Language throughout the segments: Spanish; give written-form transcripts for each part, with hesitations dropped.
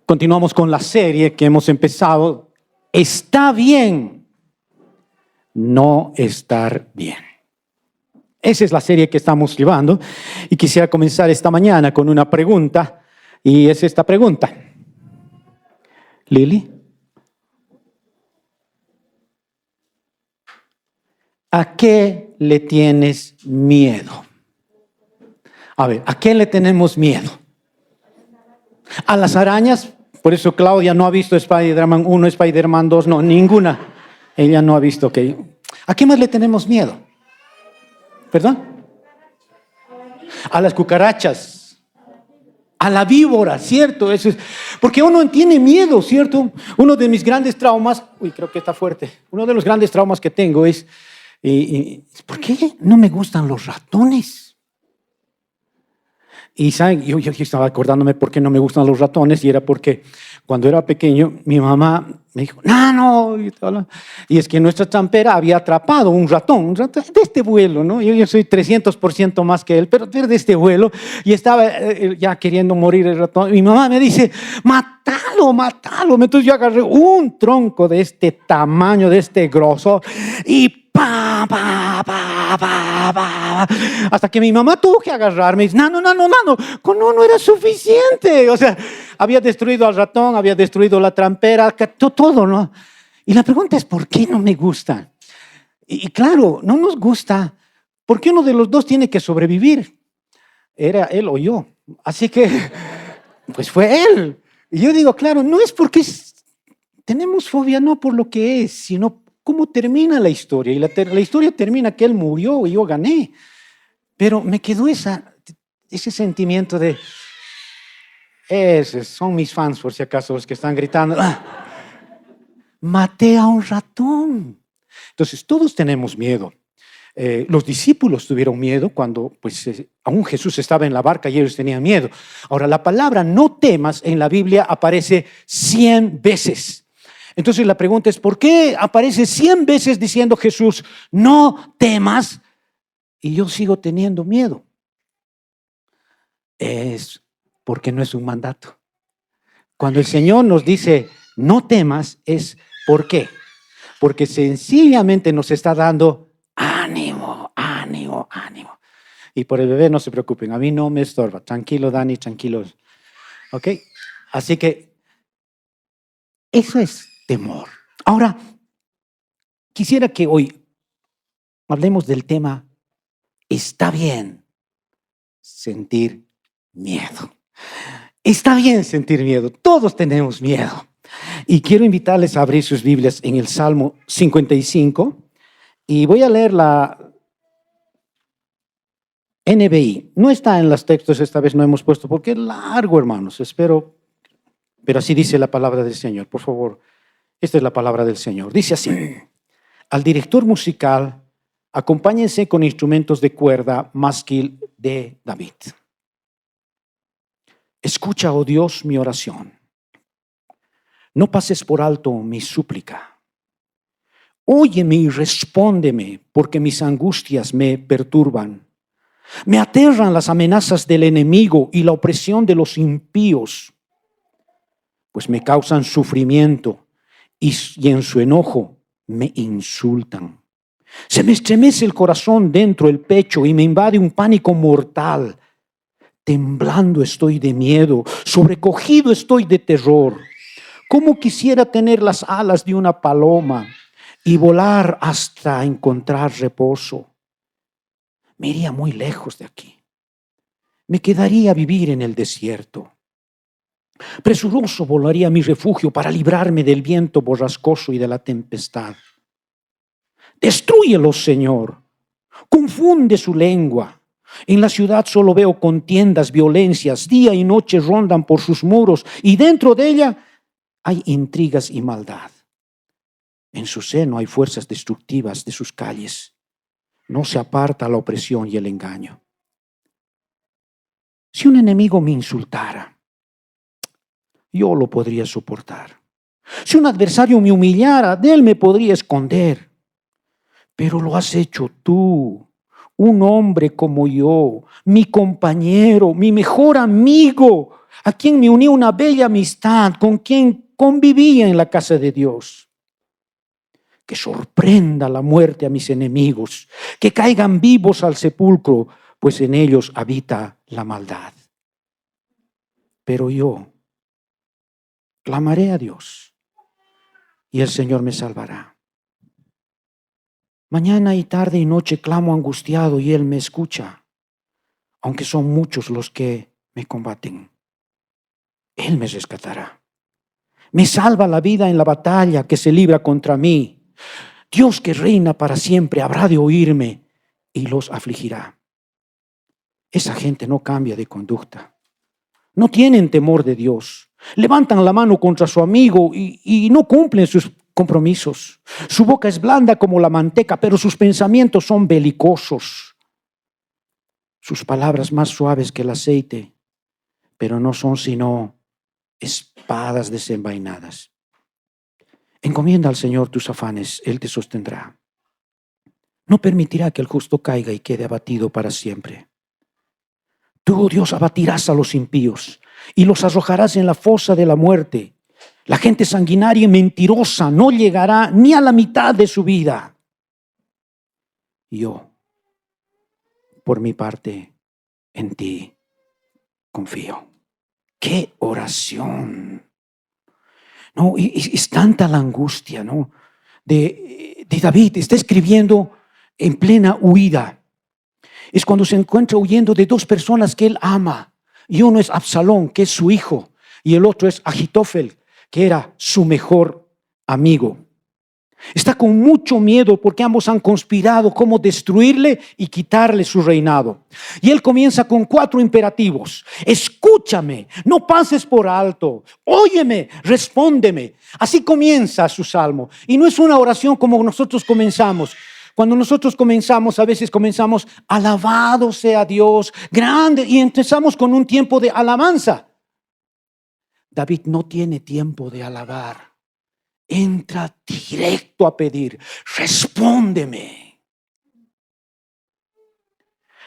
Continuamos con la serie que hemos empezado. Está bien no estar bien. Esa es la serie que estamos llevando y quisiera comenzar esta mañana con una pregunta, y es esta pregunta. Lili, ¿a qué le tienes miedo? A ver, ¿a qué le tenemos miedo? A las arañas. Por eso Claudia no ha visto Spider-Man 1, Spider-Man 2, no, ninguna. Ella no ha visto, ok. ¿A qué más le tenemos miedo? ¿Perdón? A las cucarachas. A la víbora, ¿cierto? Eso es. Porque uno tiene miedo, ¿cierto? Uno de mis grandes traumas, creo que está fuerte. Uno de los grandes traumas que tengo es, ¿por qué no me gustan los ratones? Y saben, yo estaba acordándome por qué no me gustan los ratones, y era porque cuando era pequeño mi mamá me dijo, no, y es que nuestra champera había atrapado un ratón de este vuelo, ¿no? Yo soy 300% más que él, pero de este vuelo, y estaba ya queriendo morir el ratón. Mi mamá me dice, mátalo. Entonces yo agarré un tronco de este tamaño, de este grosor, y hasta que mi mamá tuvo que agarrarme y dice, no, con uno era suficiente. O sea, había destruido al ratón, había destruido la trampera, todo, ¿no? Y la pregunta es, ¿por qué no me gusta? Y claro, no nos gusta porque uno de los dos tiene que sobrevivir. Era él o yo. Así que, pues fue él. Y yo digo, claro, no es porque tenemos fobia, no por lo que es, sino cómo termina la historia. Y la historia termina que él murió y yo gané. Pero me quedó ese sentimiento de, esos son mis fans, por si acaso, los que están gritando, maté a un ratón. Entonces todos tenemos miedo. Los discípulos tuvieron miedo cuando aún Jesús estaba en la barca y ellos tenían miedo. Ahora, la palabra no temas en la Biblia aparece 100 veces. Entonces la pregunta es, ¿por qué aparece 100 veces diciendo Jesús, no temas? Y yo sigo teniendo miedo. Es porque no es un mandato. Cuando el Señor nos dice, no temas, es ¿por qué? Porque sencillamente nos está dando ánimo. Y por el bebé no se preocupen, a mí no me estorba. Tranquilo, Dani, tranquilo. ¿Ok? Así que eso es temor. Ahora, quisiera que hoy hablemos del tema, está bien sentir miedo. Está bien sentir miedo, todos tenemos miedo. Y quiero invitarles a abrir sus Biblias en el Salmo 55 y voy a leer la NBI. No está en los textos, esta vez no hemos puesto porque es largo, hermanos, espero, pero así dice la palabra del Señor. Por favor, esta es la palabra del Señor. Dice así, al director musical, acompáñense con instrumentos de cuerda másquil de David. Escucha, oh Dios, mi oración. No pases por alto mi súplica. Óyeme y respóndeme, porque mis angustias me perturban. Me aterran las amenazas del enemigo y la opresión de los impíos, pues me causan sufrimiento y en su enojo me insultan. Se me estremece el corazón dentro del pecho y me invade un pánico mortal. Temblando estoy de miedo, sobrecogido estoy de terror. Cómo quisiera tener las alas de una paloma y volar hasta encontrar reposo. Me iría muy lejos de aquí. Me quedaría a vivir en el desierto. Presuroso volaría a mi refugio para librarme del viento borrascoso y de la tempestad. Destrúyelos, Señor. Confunde su lengua. En la ciudad solo veo contiendas, violencias, día y noche rondan por sus muros y dentro de ella hay intrigas y maldad. En su seno hay fuerzas destructivas de sus calles. No se aparta la opresión y el engaño. Si un enemigo me insultara, yo lo podría soportar. Si un adversario me humillara, de él me podría esconder. Pero lo has hecho tú, un hombre como yo, mi compañero, mi mejor amigo. a quien me unía una bella amistad, con quien convivía en la casa de Dios. Que sorprenda la muerte a mis enemigos, que caigan vivos al sepulcro, pues en ellos habita la maldad. Pero yo clamaré a Dios y el Señor me salvará. Mañana y tarde y noche clamo angustiado y Él me escucha, aunque son muchos los que me combaten. Él me rescatará. Me salva la vida en la batalla que se libra contra mí. Dios que reina para siempre habrá de oírme y los afligirá. Esa gente no cambia de conducta. No tienen temor de Dios. Levantan la mano contra su amigo y no cumplen sus compromisos. Su boca es blanda como la manteca, pero sus pensamientos son belicosos. Sus palabras más suaves que el aceite, pero no son sino espadas desenvainadas. Encomienda al Señor tus afanes, Él te sostendrá. No permitirá que el justo caiga y quede abatido para siempre. Tú, Dios, abatirás a los impíos y los arrojarás en la fosa de la muerte. La gente sanguinaria y mentirosa no llegará ni a la mitad de su vida. Yo, por mi parte, en ti confío. ¡Qué oración! No, es tanta la angustia, ¿no? De David. Está escribiendo en plena huida. Es cuando se encuentra huyendo de dos personas que él ama. Y uno es Absalón, que es su hijo, y el otro es Ahitofel, que era su mejor amigo. Está con mucho miedo porque ambos han conspirado cómo destruirle y quitarle su reinado. Y él comienza con 4 imperativos. Escúchame, no pases por alto. Óyeme, respóndeme. Así comienza su salmo. Y no es una oración como nosotros comenzamos. Cuando nosotros comenzamos, a veces comenzamos, alabado sea Dios, grande, y empezamos con un tiempo de alabanza. David no tiene tiempo de alabar. Entra directo a pedir, respóndeme.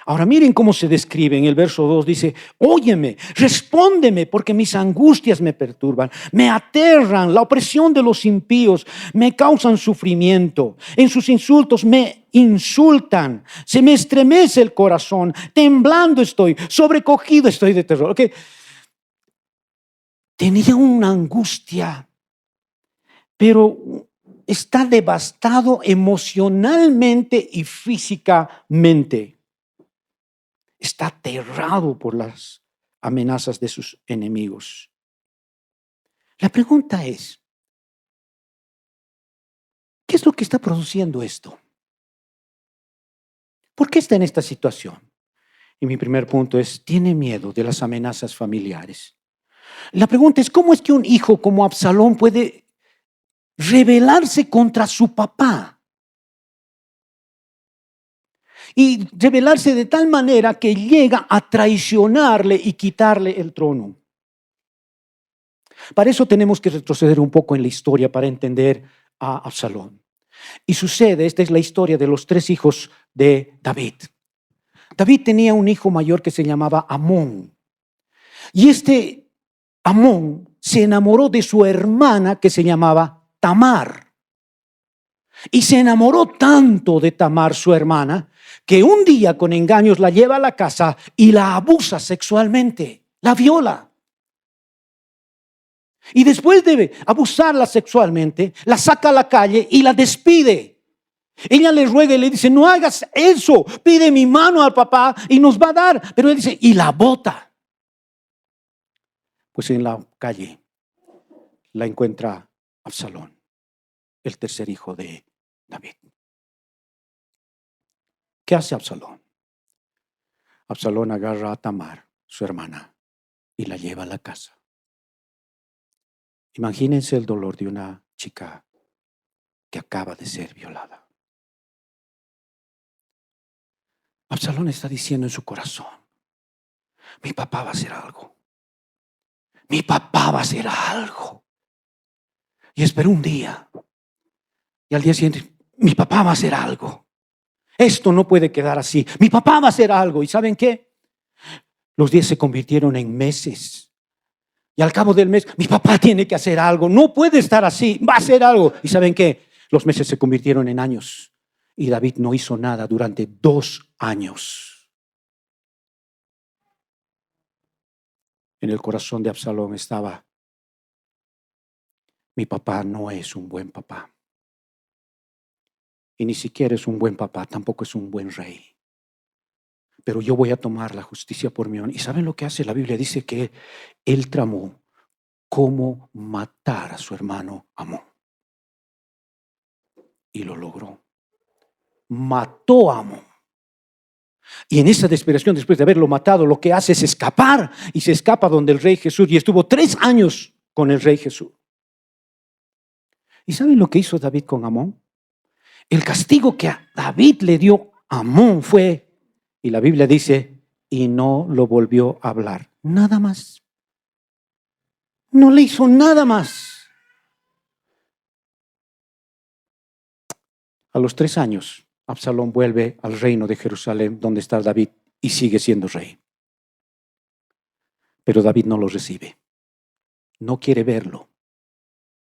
Ahora miren cómo se describe en el verso 2, dice, óyeme, respóndeme porque mis angustias me perturban, me aterran, la opresión de los impíos me causan sufrimiento, en sus insultos me insultan, se me estremece el corazón, temblando estoy, sobrecogido estoy de terror. Okay. Tenía una angustia, pero está devastado emocionalmente y físicamente. Está aterrado por las amenazas de sus enemigos. La pregunta es, ¿qué es lo que está produciendo esto? ¿Por qué está en esta situación? Y mi primer punto es, tiene miedo de las amenazas familiares. La pregunta es, ¿cómo es que un hijo como Absalón puede rebelarse contra su papá? Y rebelarse de tal manera que llega a traicionarle y quitarle el trono. Para eso tenemos que retroceder un poco en la historia para entender a Absalón. Y sucede, esta es la historia de los 3 hijos de David. David tenía un hijo mayor que se llamaba Amón. Y este Amón se enamoró de su hermana que se llamaba Tamar. Y se enamoró tanto de Tamar, su hermana, que un día con engaños la lleva a la casa y la abusa sexualmente, la viola. Y después de abusarla sexualmente, la saca a la calle y la despide. Ella le ruega y le dice, no hagas eso, pide mi mano al papá y nos va a dar. Pero él dice, y la bota. Pues en la calle la encuentra Absalón, el tercer hijo de David. ¿Qué hace Absalón? Absalón agarra a Tamar, su hermana, y la lleva a la casa. Imagínense el dolor de una chica que acaba de ser violada. Absalón está diciendo en su corazón, mi papá va a hacer algo. Mi papá va a hacer algo. Y esperó un día. Y al día siguiente, mi papá va a hacer algo. Esto no puede quedar así. Mi papá va a hacer algo. ¿Y saben qué? Los días se convirtieron en meses, Y al cabo del mes, mi papá tiene que hacer algo, no puede estar así, va a hacer algo. ¿Y saben qué? Los meses se convirtieron en años y David no hizo nada durante 2 años. En el corazón de Absalón estaba: mi papá no es un buen papá. Y ni siquiera es un buen papá, tampoco es un buen rey. Pero yo voy a tomar la justicia por mi honor. ¿Y saben lo que hace? La Biblia dice que él tramó cómo matar a su hermano Amón. Y lo logró. Mató a Amón. Y en esa desesperación, después de haberlo matado, lo que hace es escapar. Y se escapa donde el rey Jesús. Y estuvo 3 años con el rey Jesús. ¿Y saben lo que hizo David con Amón? El castigo que a David le dio Amón fue, y la Biblia dice, y no lo volvió a hablar. Nada más. No le hizo nada más. A los 3 años, Absalón vuelve al reino de Jerusalén, donde está David, y sigue siendo rey. Pero David no lo recibe. No quiere verlo.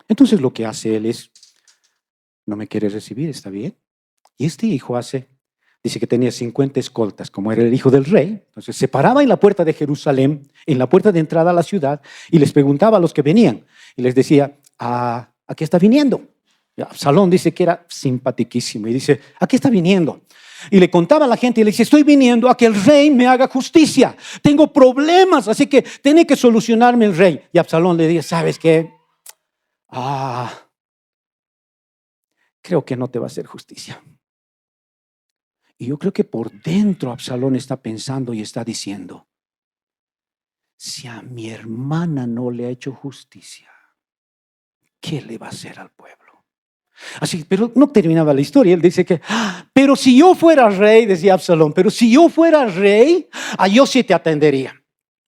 Entonces lo que hace él es: no me quiere recibir, está bien. Y este hijo dice que tenía 50 escoltas, como era el hijo del rey. Entonces se paraba en la puerta de Jerusalén, en la puerta de entrada a la ciudad, y les preguntaba a los que venían. Y les decía: ¿a qué está viniendo? Y Absalón dice que era simpatiquísimo. Y dice: ¿a qué está viniendo? Y le contaba a la gente y le dice: estoy viniendo a que el rey me haga justicia. Tengo problemas, así que tiene que solucionarme el rey. Y Absalón le dice: ¿sabes qué? Creo que no te va a hacer justicia. Y yo creo que por dentro Absalón está pensando y está diciendo: si a mi hermana no le ha hecho justicia, ¿qué le va a hacer al pueblo? Así, pero no terminaba la historia. Él dice que, pero si yo fuera rey, decía Absalón, pero si yo fuera rey, yo sí te atendería.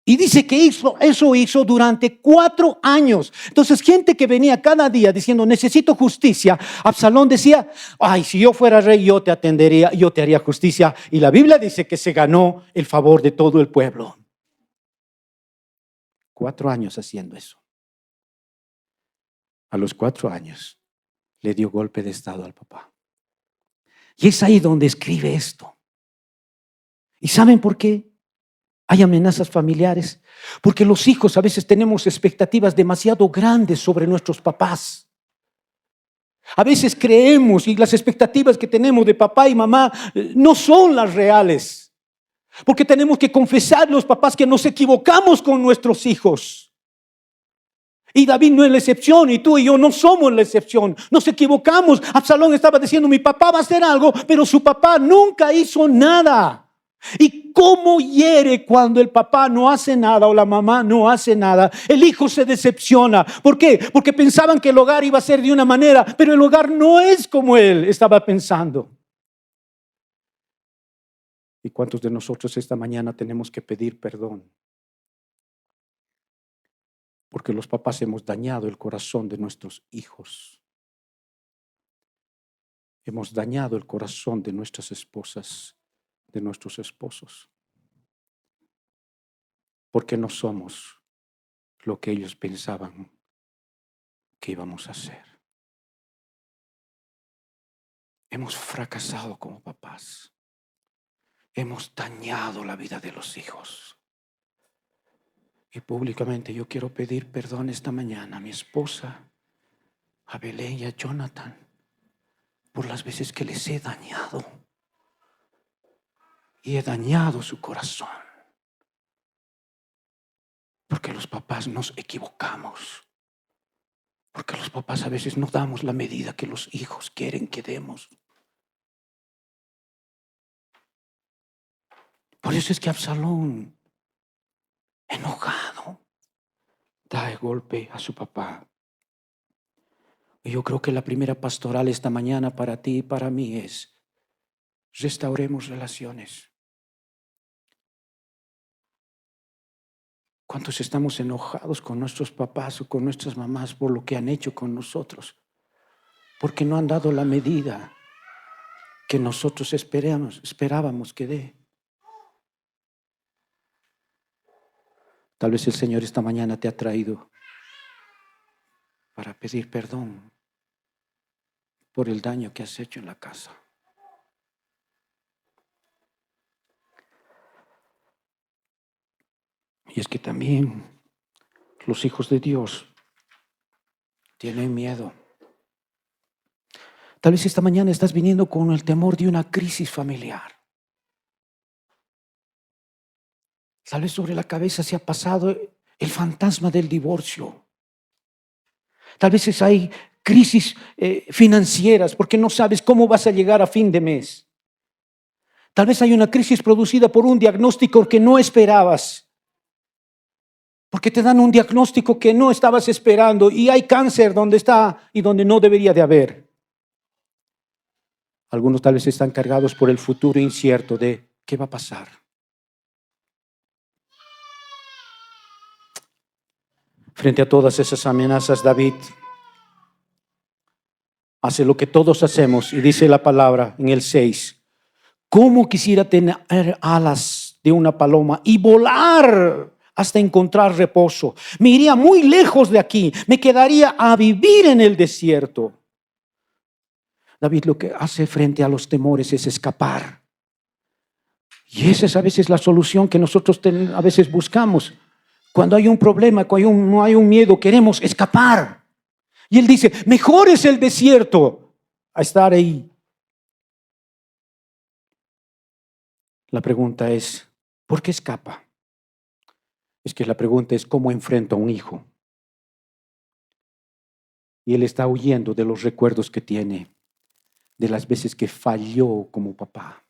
Y dice que eso hizo durante 4 años. Entonces, gente que venía cada día diciendo: necesito justicia, Absalón decía: ay, si yo fuera rey, yo te atendería, yo te haría justicia. Y la Biblia dice que se ganó el favor de todo el pueblo. 4 años haciendo eso. A los 4 años le dio golpe de estado al papá. Y es ahí donde escribe esto. ¿Y saben por qué hay amenazas familiares? Porque los hijos a veces tenemos expectativas demasiado grandes sobre nuestros papás. A veces creemos, y las expectativas que tenemos de papá y mamá no son las reales. Porque tenemos que confesar, los papás, que nos equivocamos con nuestros hijos. Y David no es la excepción, y tú y yo no somos la excepción. Nos equivocamos. Absalón estaba diciendo: mi papá va a hacer algo, pero su papá nunca hizo nada. ¿Y cómo hiere cuando el papá no hace nada o la mamá no hace nada? El hijo se decepciona. ¿Por qué? Porque pensaban que el hogar iba a ser de una manera, pero el hogar no es como él estaba pensando. ¿Y cuántos de nosotros esta mañana tenemos que pedir perdón? Porque los papás hemos dañado el corazón de nuestros hijos. Hemos dañado el corazón de nuestras esposas, de nuestros esposos. Porque no somos lo que ellos pensaban que íbamos a hacer. Hemos fracasado como papás. Hemos dañado la vida de los hijos. Y públicamente yo quiero pedir perdón esta mañana a mi esposa, a Belén y a Jonathan, por las veces que les he dañado. Y he dañado su corazón. Porque los papás nos equivocamos. Porque los papás a veces no damos la medida que los hijos quieren que demos. Por eso es que Absalón, enojado, da el golpe a su papá. Y yo creo que la primera pastoral esta mañana para ti y para mí es: restauremos relaciones. ¿Cuántos estamos enojados con nuestros papás o con nuestras mamás por lo que han hecho con nosotros? Porque no han dado la medida que nosotros esperábamos que dé. Tal vez el Señor esta mañana te ha traído para pedir perdón por el daño que has hecho en la casa. Y es que también los hijos de Dios tienen miedo. Tal vez esta mañana estás viniendo con el temor de una crisis familiar. Tal vez sobre la cabeza se ha pasado el fantasma del divorcio. Tal vez hay crisis financieras porque no sabes cómo vas a llegar a fin de mes. Tal vez hay una crisis producida por un diagnóstico que no esperabas. Porque te dan un diagnóstico que no estabas esperando y hay cáncer donde está y donde no debería de haber. Algunos tal vez están cargados por el futuro incierto de ¿qué va a pasar? Frente a todas esas amenazas, David hace lo que todos hacemos y dice la palabra en el 6. ¿Cómo quisiera tener alas de una paloma y volar hasta encontrar reposo? Me iría muy lejos de aquí, me quedaría a vivir en el desierto. David lo que hace frente a los temores es escapar. Y esa es a veces la solución que nosotros a veces buscamos. Cuando hay un problema, cuando no hay un miedo, queremos escapar. Y él dice, mejor es el desierto a estar ahí. La pregunta es, ¿por qué escapa? Es que la pregunta es, ¿cómo enfrenta a un hijo? Y él está huyendo de los recuerdos que tiene, de las veces que falló como papá.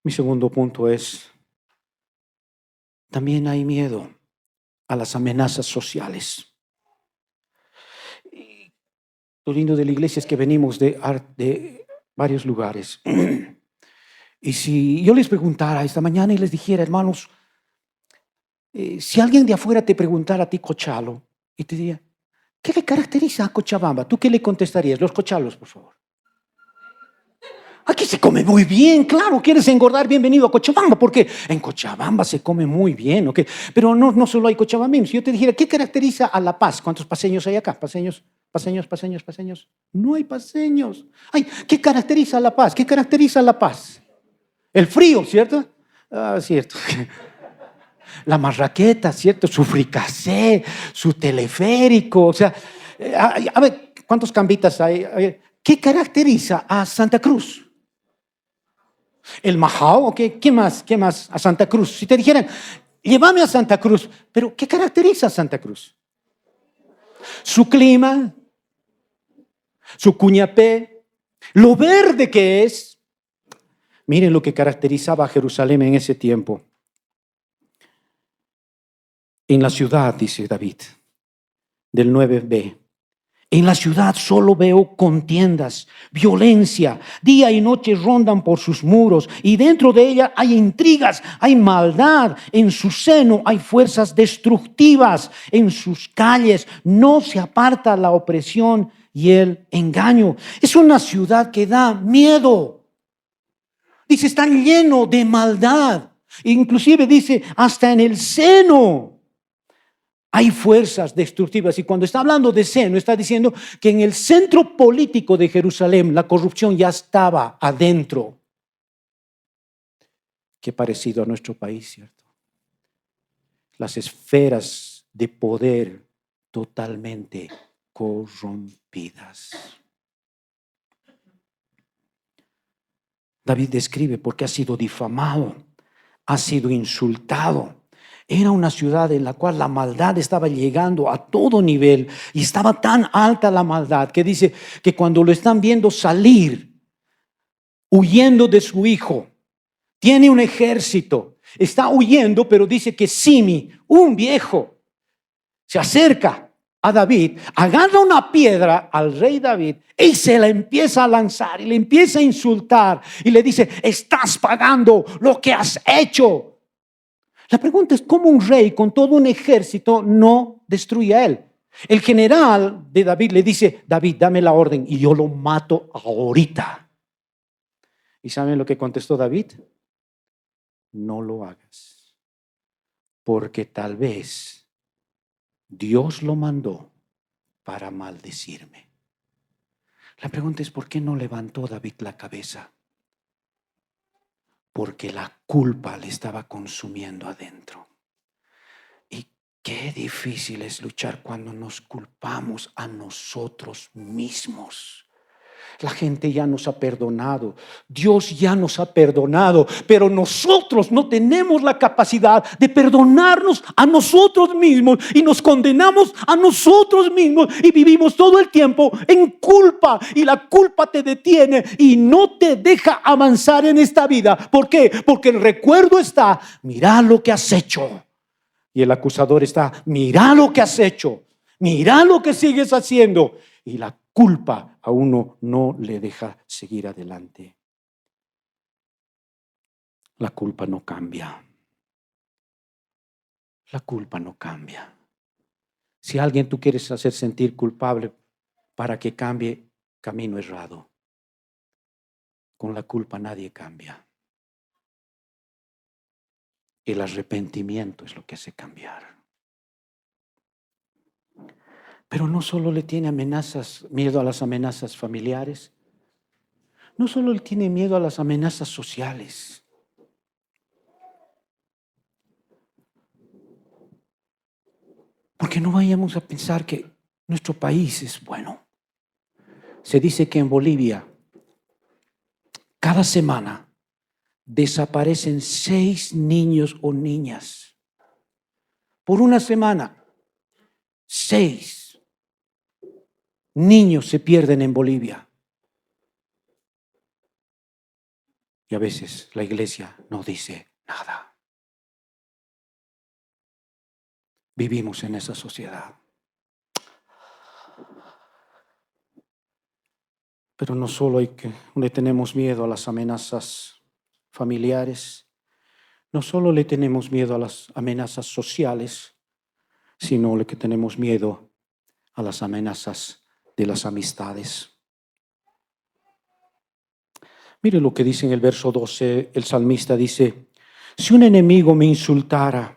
Mi segundo punto es, también hay miedo a las amenazas sociales. Y lo lindo de la iglesia es que venimos de varios lugares. Y si yo les preguntara esta mañana y les dijera, hermanos, si alguien de afuera te preguntara a ti, Cochalo, y te diría, ¿qué le caracteriza a Cochabamba? ¿Tú qué le contestarías? Los cochalos, por favor. Aquí se come muy bien, claro, ¿quieres engordar? Bienvenido a Cochabamba, porque en Cochabamba se come muy bien, ¿ok? Pero no solo hay cochabambinos. Si yo te dijera, ¿qué caracteriza a La Paz? ¿Cuántos paseños hay acá? Paseños. No hay paseños. Ay, ¿qué caracteriza a La Paz? ¿Qué caracteriza a La Paz? El frío, ¿cierto? Ah, cierto. La marraqueta, ¿cierto? Su fricasé, su teleférico, o sea, a ver, ¿cuántos cambitas hay? ¿Qué caracteriza a Santa Cruz? El majao, ¿ok? ¿Qué más? ¿Qué más a Santa Cruz? Si te dijeran, llévame a Santa Cruz, pero ¿qué caracteriza a Santa Cruz? Su clima, su cuñapé, lo verde que es. Miren lo que caracterizaba a Jerusalén en ese tiempo. En la ciudad, dice David, del 9b, en la ciudad solo veo contiendas, violencia, día y noche rondan por sus muros y dentro de ella hay intrigas, hay maldad, en su seno hay fuerzas destructivas, en sus calles no se aparta la opresión y el engaño. Es una ciudad que da miedo. Dice, está lleno de maldad. Inclusive dice, hasta en el seno hay fuerzas destructivas. Y cuando está hablando de seno, está diciendo que en el centro político de Jerusalén la corrupción ya estaba adentro. Qué parecido a nuestro país, ¿cierto? Las esferas de poder totalmente corrompidas. David describe porque ha sido difamado, ha sido insultado. Era una ciudad en la cual la maldad estaba llegando a todo nivel y estaba tan alta la maldad que dice que cuando lo están viendo salir, huyendo de su hijo, tiene un ejército, está huyendo, pero dice que Simi, un viejo, se acerca a David, agarra una piedra al rey David y se la empieza a lanzar y le empieza a insultar y le dice, estás pagando lo que has hecho. La pregunta es cómo un rey con todo un ejército no destruye a él. El general de David le dice, David, dame la orden y yo lo mato ahorita. ¿Y saben lo que contestó David? No lo hagas. porque tal vez Dios lo mandó para maldecirme. La pregunta es, ¿por qué no levantó David la cabeza? Porque la culpa le estaba consumiendo adentro. Y qué difícil es luchar cuando nos culpamos a nosotros mismos. La gente ya nos ha perdonado, Dios ya nos ha perdonado, pero nosotros no tenemos la capacidad de perdonarnos a nosotros mismos y nos condenamos a nosotros mismos y vivimos todo el tiempo en culpa, y la culpa te detiene y no te deja avanzar en esta vida. ¿Por qué? Porque el recuerdo está, mira lo que has hecho, y el acusador está, mira lo que has hecho, mira lo que sigues haciendo, y la culpa a uno no le deja seguir adelante. La culpa no cambia. La culpa no cambia. Si a alguien tú quieres hacer sentir culpable para que cambie, camino errado. Con la culpa nadie cambia. El arrepentimiento es lo que hace cambiar. Pero no solo le tiene miedo a las amenazas familiares, no solo le tiene miedo a las amenazas sociales. Porque no vayamos a pensar que nuestro país es bueno. Se dice que en Bolivia, cada semana, desaparecen 6 niños o niñas. Por una semana, 6 niños se pierden en Bolivia. Y a veces la iglesia no dice nada. Vivimos en esa sociedad. Pero no solo le tenemos miedo a las amenazas familiares, no solo le tenemos miedo a las amenazas sociales, sino le que tenemos miedo a las amenazas de las amistades. Mire lo que dice en el verso 12, el salmista dice, si un enemigo me insultara,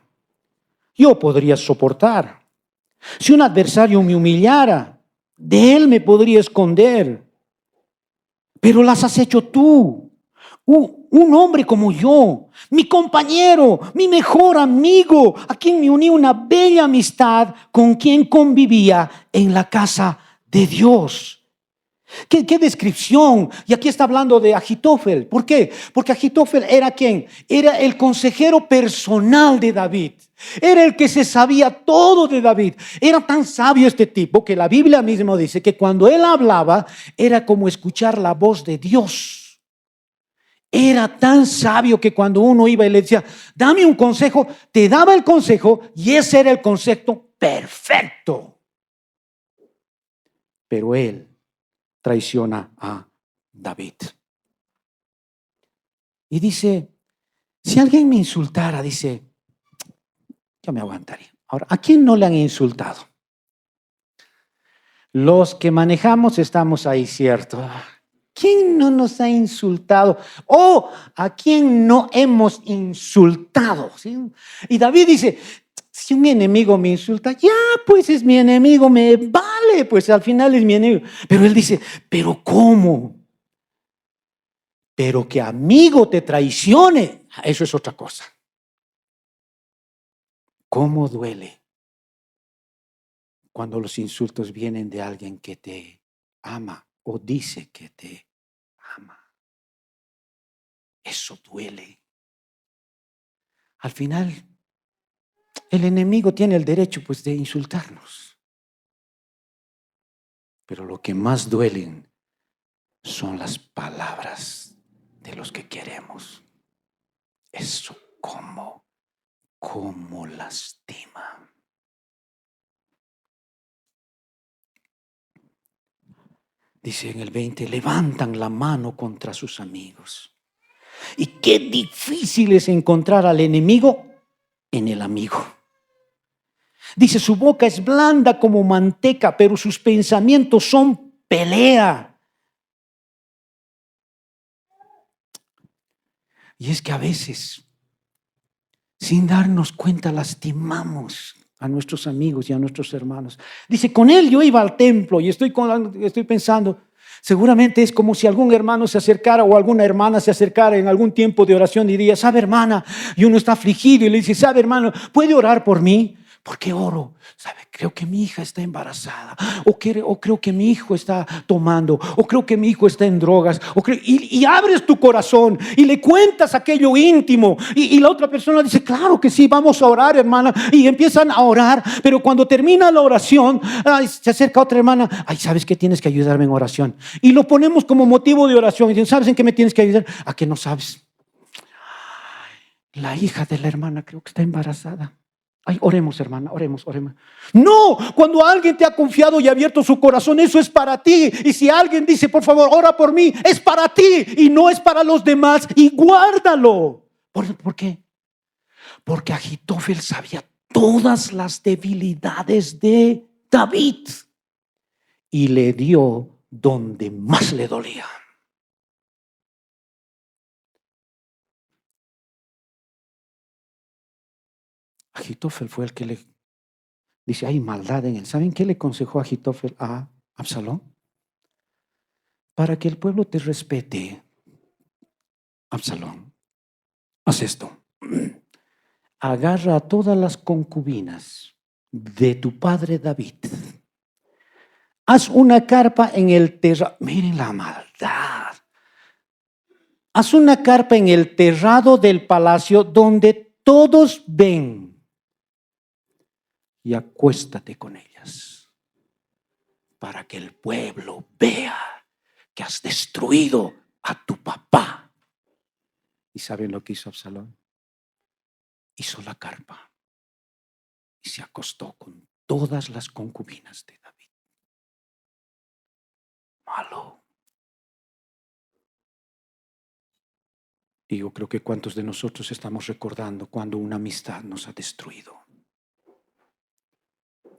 yo podría soportar. Si un adversario me humillara, de él me podría esconder. Pero las has hecho tú, un hombre como yo, mi compañero, mi mejor amigo, a quien me uní una bella amistad, con quien convivía en la casa de Dios. ¿Qué descripción? Y aquí está hablando de Agitofel. ¿Por qué? Porque Agitofel era ¿quién? Era el consejero personal de David. Era el que se sabía todo de David. Era tan sabio este tipo que la Biblia misma dice que cuando él hablaba era como escuchar la voz de Dios. Era tan sabio que cuando uno iba y le decía, dame un consejo, te daba el consejo y ese era el concepto perfecto. Pero él traiciona a David. Y dice, si alguien me insultara, dice, yo me aguantaría. Ahora, ¿a quién no le han insultado? Los que manejamos estamos ahí, ¿cierto? ¿Quién no nos ha insultado? ¿O a quién no hemos insultado? ¿Sí? Y David dice, si un enemigo me insulta, ya pues es mi enemigo, me vale, pues al final es mi enemigo. Pero él dice, ¿pero cómo? Pero que amigo te traicione, eso es otra cosa. ¿Cómo duele cuando los insultos vienen de alguien que te ama o dice que te ama? Eso duele. Al final, el enemigo tiene el derecho pues de insultarnos. Pero lo que más duelen son las palabras de los que queremos. Eso cómo lastima. Dice en el 20, levantan la mano contra sus amigos. Y qué difícil es encontrar al enemigo en el amigo. Dice, su boca es blanda como manteca, pero sus pensamientos son pelea. Y es que a veces sin darnos cuenta, lastimamos a nuestros amigos y a nuestros hermanos. Dice, con él yo iba al templo y estoy pensando, seguramente es como si algún hermano se acercara o alguna hermana se acercara en algún tiempo de oración y diría, ¿sabe, hermana? Y uno está afligido y le dice, ¿sabe, hermano? ¿Puede orar por mí? ¿Por qué oro? ¿Sabe? Creo que mi hija está embarazada, o creo que mi hijo está tomando, o creo que mi hijo está en drogas, y abres tu corazón y le cuentas aquello íntimo, y la otra persona dice, claro que sí, vamos a orar, hermana, y empiezan a orar, pero cuando termina la oración, se acerca otra hermana, ¿sabes qué? Tienes que ayudarme en oración, y lo ponemos como motivo de oración, y dicen, ¿sabes en qué me tienes que ayudar? ¿A qué no sabes? La hija de la hermana creo que está embarazada. Oremos, hermana, oremos. No, cuando alguien te ha confiado y abierto su corazón, eso es para ti. Y si alguien dice, por favor, ora por mí, es para ti y no es para los demás. Y guárdalo. ¿Por qué? Porque Ahitofel sabía todas las debilidades de David y le dio donde más le dolía. Ahitofel fue el que le dice, hay maldad en él. ¿Saben qué le aconsejó Ahitofel a Absalón? Para que el pueblo te respete, Absalón, haz esto. Agarra a todas las concubinas de tu padre David. Haz una carpa en el terrado. Miren la maldad. Haz una carpa en el terrado del palacio donde todos ven. Y acuéstate con ellas para que el pueblo vea que has destruido a tu papá. ¿Y saben lo que hizo Absalón? Hizo la carpa y se acostó con todas las concubinas de David. Malo. Y yo creo que cuántos de nosotros estamos recordando cuando una amistad nos ha destruido.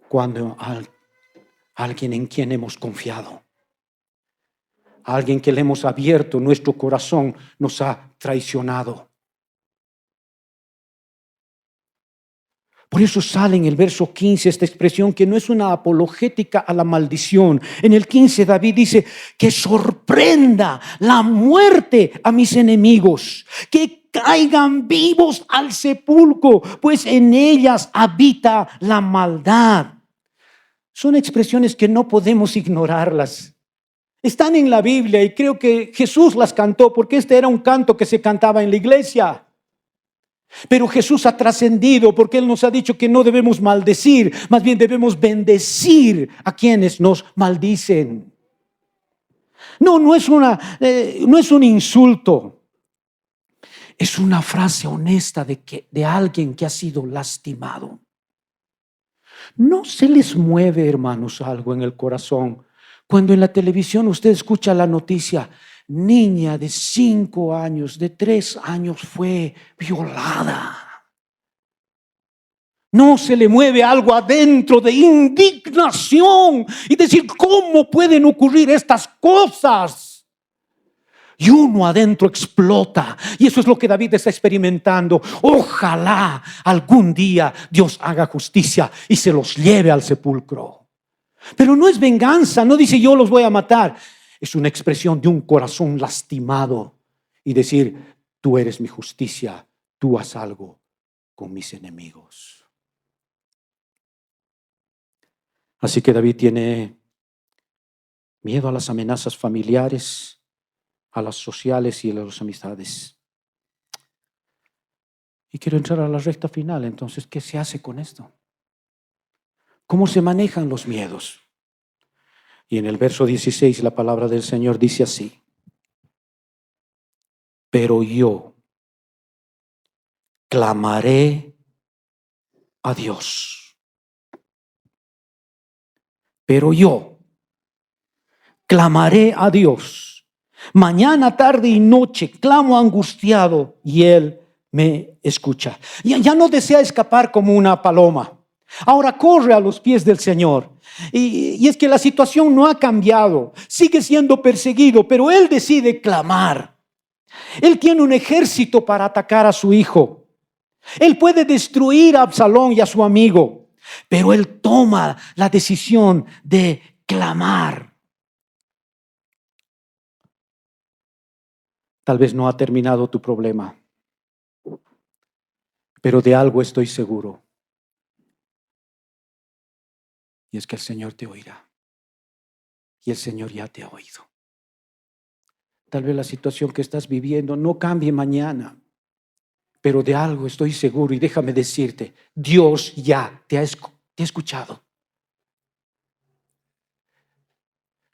Cuando alguien en quien hemos confiado, alguien que le hemos abierto nuestro corazón, nos ha traicionado. Por eso sale en el verso 15 esta expresión que no es una apologética a la maldición. En el 15 David dice que sorprenda la muerte a mis enemigos, que caigan vivos al sepulcro, pues en ellas habita la maldad. Son expresiones que no podemos ignorarlas. Están en la Biblia y creo que Jesús las cantó porque este era un canto que se cantaba en la iglesia. Pero Jesús ha trascendido porque Él nos ha dicho que no debemos maldecir, más bien debemos bendecir a quienes nos maldicen. No es un insulto. Es una frase honesta de alguien que ha sido lastimado. ¿No se les mueve, hermanos, algo en el corazón cuando en la televisión usted escucha la noticia? Niña de 5 años, de 3 años fue violada. ¿No se le mueve algo adentro de indignación y decir, ¿cómo pueden ocurrir estas cosas? Y uno adentro explota. Y eso es lo que David está experimentando. Ojalá algún día Dios haga justicia y se los lleve al sepulcro. Pero no es venganza, no dice yo los voy a matar. Es una expresión de un corazón lastimado y decir, tú eres mi justicia, tú haz algo con mis enemigos. Así que David tiene miedo a las amenazas familiares, a las sociales y a las amistades. Y quiero entrar a la recta final. Entonces, ¿qué se hace con esto? ¿Cómo se manejan los miedos? Y en el verso 16 la palabra del Señor dice así: pero yo clamaré a Dios. Pero yo clamaré a Dios. Mañana, tarde y noche clamo angustiado y Él me escucha. Ya no desea escapar como una paloma. Ahora corre a los pies del Señor. Y es que la situación no ha cambiado. Sigue siendo perseguido, pero él decide clamar. Él tiene un ejército para atacar a su hijo. Él puede destruir a Absalón y a su amigo, pero él toma la decisión de clamar. Tal vez no ha terminado tu problema, pero de algo estoy seguro. Y es que el Señor te oirá. Y el Señor ya te ha oído. Tal vez la situación que estás viviendo no cambie mañana, pero de algo estoy seguro, y déjame decirte, Dios ya te ha escuchado.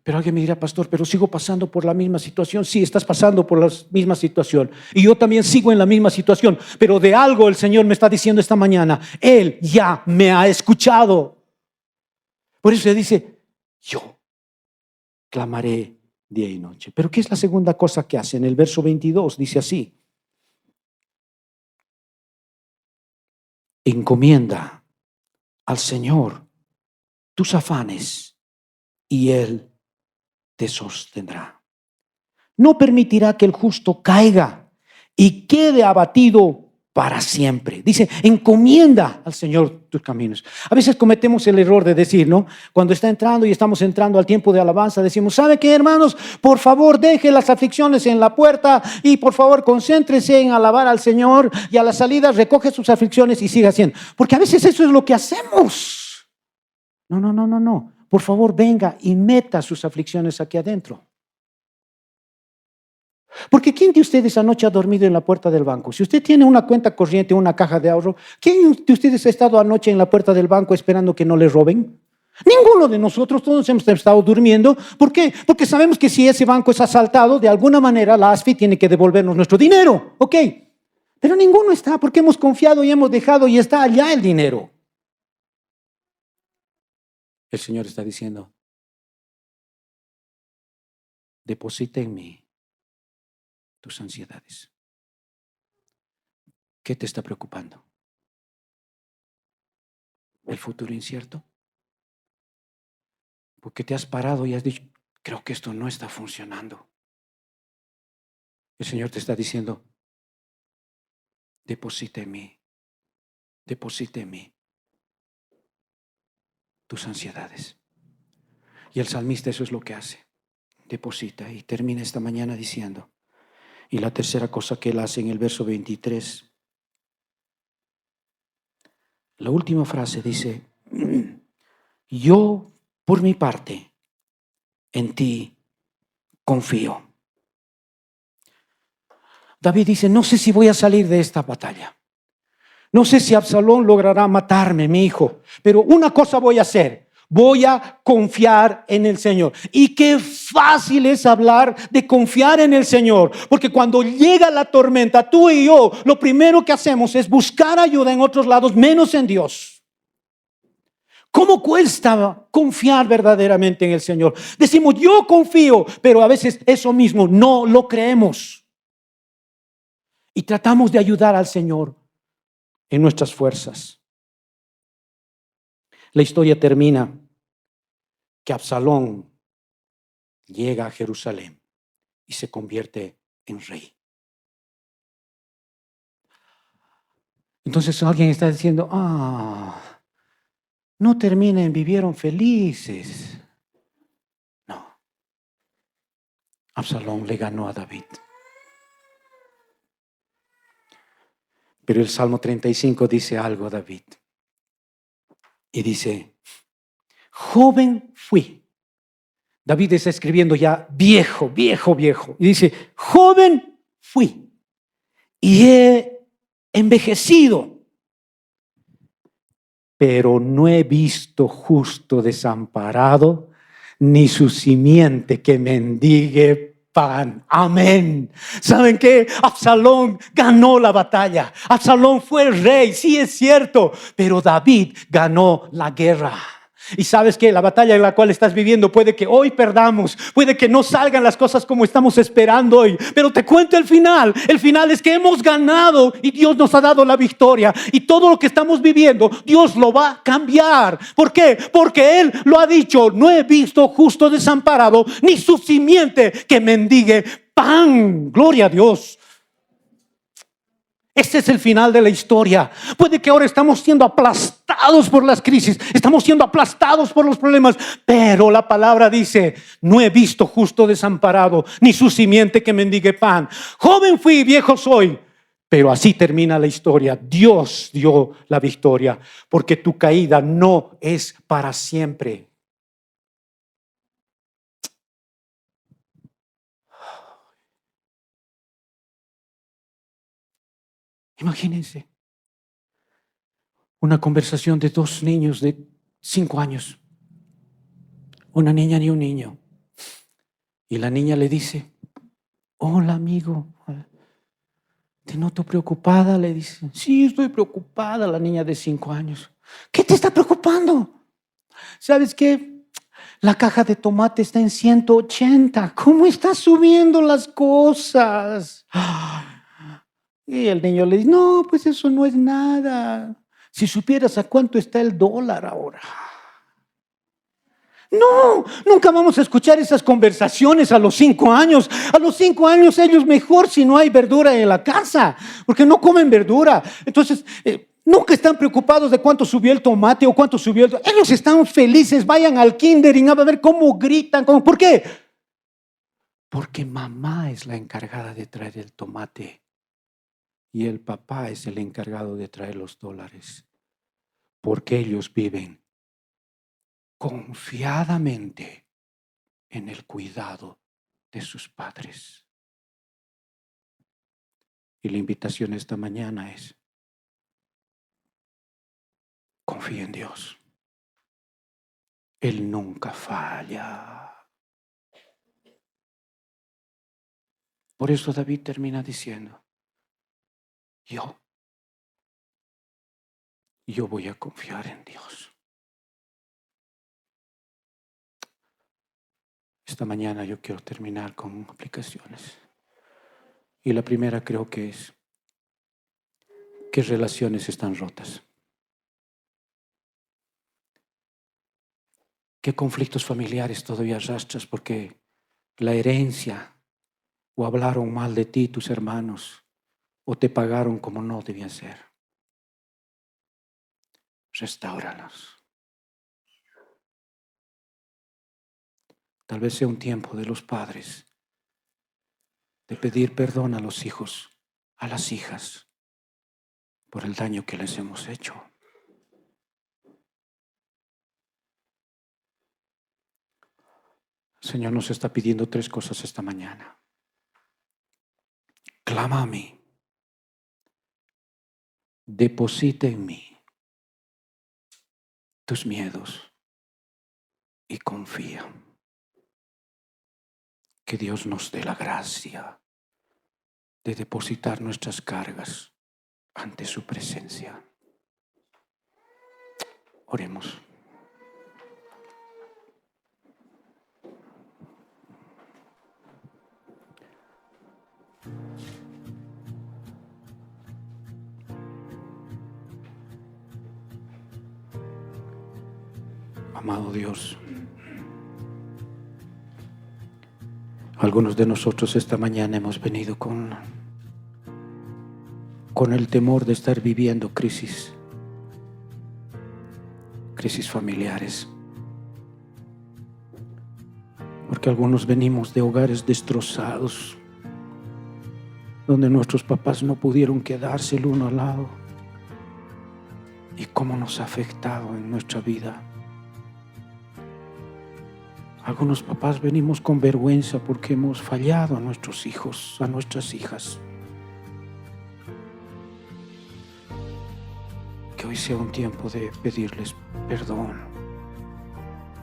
Pero alguien me dirá, pastor, pero sigo pasando por la misma situación. Sí, estás pasando por la misma situación. Y yo también sigo en la misma situación. Pero de algo el Señor me está diciendo esta mañana. Él ya me ha escuchado. Por eso se dice, yo clamaré día y noche. Pero ¿qué es la segunda cosa que hace? En el verso 22 dice así. Encomienda al Señor tus afanes y Él te sostendrá. No permitirá que el justo caiga y quede abatido para siempre. Dice, encomienda al Señor tus caminos. A veces cometemos el error de decir, ¿no? Cuando está entrando y estamos entrando al tiempo de alabanza, decimos, ¿sabe qué, hermanos? Por favor, deje las aflicciones en la puerta y por favor, concéntrese en alabar al Señor, y a la salida recoge sus aflicciones y siga haciendo. Porque a veces eso es lo que hacemos. No. Por favor, venga y meta sus aflicciones aquí adentro. Porque ¿quién de ustedes anoche ha dormido en la puerta del banco? Si usted tiene una cuenta corriente, una caja de ahorro, ¿quién de ustedes ha estado anoche en la puerta del banco esperando que no le roben? Ninguno de nosotros, todos hemos estado durmiendo. ¿Por qué? Porque sabemos que si ese banco es asaltado, de alguna manera la ASFI tiene que devolvernos nuestro dinero. ¿Ok? Pero ninguno está, porque hemos confiado y hemos dejado y está allá el dinero. El Señor está diciendo, deposita en mí tus ansiedades. ¿Qué te está preocupando? ¿El futuro incierto? Porque te has parado y has dicho, creo que esto no está funcionando. El Señor te está diciendo, deposita en mí tus ansiedades. Y el salmista eso es lo que hace, deposita, y termina esta mañana diciendo, y la tercera cosa que él hace en el verso 23, la última frase dice, yo por mi parte en ti confío. David dice, no sé si voy a salir de esta batalla. No sé si Absalón logrará matarme, mi hijo, pero una cosa voy a hacer. Voy a confiar en el Señor. Y qué fácil es hablar de confiar en el Señor, porque cuando llega la tormenta, tú y yo, lo primero que hacemos es buscar ayuda en otros lados, menos en Dios. ¿Cómo cuesta confiar verdaderamente en el Señor? Decimos, yo confío, pero a veces eso mismo no lo creemos. Y tratamos de ayudar al Señor en nuestras fuerzas. La historia termina que Absalón llega a Jerusalén y se convierte en rey. Entonces alguien está diciendo, no terminen, vivieron felices. No. Absalón le ganó a David. Pero el Salmo 35 dice algo a David. Y dice, joven fui. David está escribiendo ya viejo. Y dice, joven fui y he envejecido, pero no he visto justo desamparado, ni su simiente que mendigue pan. Amén. ¿Saben qué? Absalón ganó la batalla. Absalón fue el rey, sí es cierto, pero David ganó la guerra. Y sabes que la batalla en la cual estás viviendo puede que hoy perdamos, puede que no salgan las cosas como estamos esperando hoy, pero te cuento el final. El final es que hemos ganado y Dios nos ha dado la victoria, y todo lo que estamos viviendo Dios lo va a cambiar. ¿Por qué? Porque Él lo ha dicho, no he visto justo desamparado, ni su simiente que mendigue pan. Gloria a Dios. Este es el final de la historia. Puede que ahora estamos siendo aplastados por las crisis, estamos siendo aplastados por los problemas, pero la palabra dice: no he visto justo desamparado, ni su simiente que mendigue pan. Joven fui, viejo soy. Pero así termina la historia. Dios dio la victoria, porque tu caída no es para siempre. Imagínense una conversación de dos niños de 5 años, una niña y un niño, y la niña le dice: hola amigo, te noto preocupada, le dice. Sí, estoy preocupada. La niña de 5 años: ¿qué te está preocupando? ¿Sabes qué? La caja de tomate está en 180. ¿Cómo están subiendo las cosas? Y el niño le dice: no, pues eso no es nada. Si supieras a cuánto está el dólar ahora. No, nunca vamos a escuchar esas conversaciones a los 5 años. A los 5 años ellos mejor si no hay verdura en la casa, porque no comen verdura. Entonces, nunca están preocupados de cuánto subió el tomate o cuánto subió el... Ellos están felices, vayan al kinder y a ver cómo gritan. ¿Por qué? Porque mamá es la encargada de traer el tomate y el papá es el encargado de traer los dólares. Porque ellos viven confiadamente en el cuidado de sus padres. Y la invitación esta mañana es: confía en Dios. Él nunca falla. Por eso David termina diciendo: yo voy a confiar en Dios. Esta mañana yo quiero terminar con aplicaciones. Y la primera creo que es: ¿qué relaciones están rotas? ¿Qué conflictos familiares todavía arrastras porque la herencia, o hablaron mal de ti tus hermanos, o te pagaron como no debían ser? Restáuralas. Tal vez sea un tiempo de los padres de pedir perdón a los hijos, a las hijas, por el daño que les hemos hecho. El Señor nos está pidiendo 3 cosas esta mañana. Clama a mí. Deposita en mí tus miedos y confía. Que Dios nos dé la gracia de depositar nuestras cargas ante su presencia. Oremos. Amado Dios, algunos de nosotros esta mañana hemos venido con el temor de estar viviendo crisis familiares. Porque algunos venimos de hogares destrozados, donde nuestros papás no pudieron quedarse el uno al lado. Y cómo nos ha afectado en nuestra vida. Algunos papás venimos con vergüenza porque hemos fallado a nuestros hijos, a nuestras hijas. Que hoy sea un tiempo de pedirles perdón.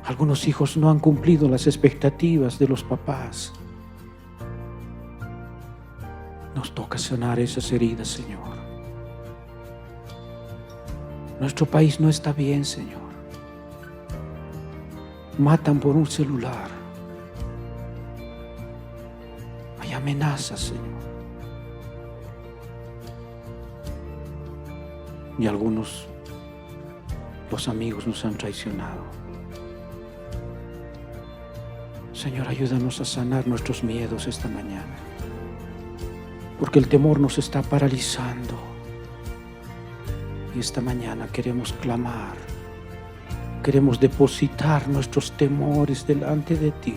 Algunos hijos no han cumplido las expectativas de los papás. Nos toca sanar esas heridas, Señor. Nuestro país no está bien, Señor. Matan por un celular. Hay amenazas, Señor. Y algunos, los amigos nos han traicionado. Señor, ayúdanos a sanar nuestros miedos esta mañana. Porque el temor nos está paralizando. Y esta mañana queremos clamar, queremos depositar nuestros temores delante de ti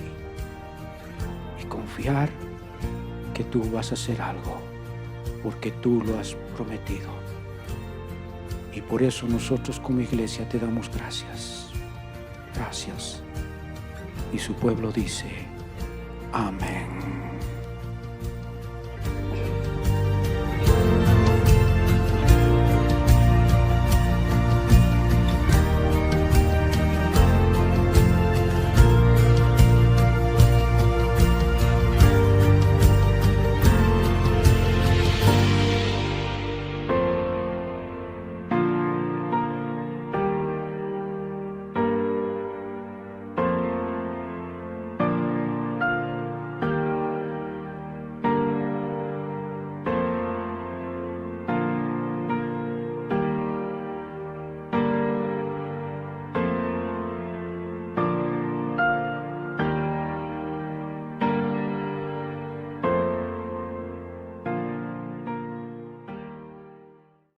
y confiar que tú vas a hacer algo, porque tú lo has prometido. Y por eso nosotros como iglesia te damos gracias. Gracias. Y su pueblo dice, amén.